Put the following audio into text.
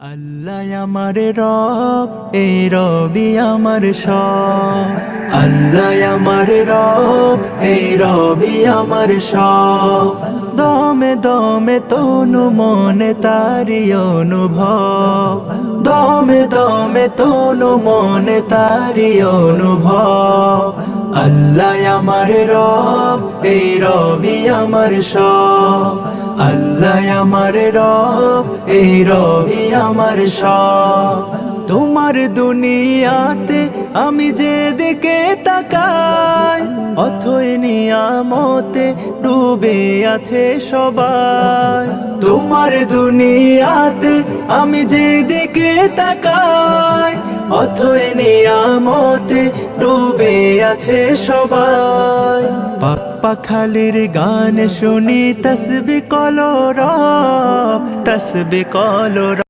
আল্লাহ আমার রব, এই রবি আমার সব। আল্লাহ আমার রব, এই রবি আমার সব। দমে দমে তনু মনে তারি অনুভব, দমে দমে তনু মনে তারি অনুভব। আল্লাহ আমার রব, এই রবি আমার সব। আল্লাহ আমার রব, এই রবি আমার সব। তোমার দুনিয়াতে আমি যেদিকে তাকাই, অথই নিয়ামতে ডুবে আছে সবাই। তোমার দুনিয়াতে আমি যেদিকে তাকাই, অথই নিয়ামতে ডুবে আছে সবাই। পাখালির গান শুনি তসবিহ কলো রব, তসবিহ কলো রব।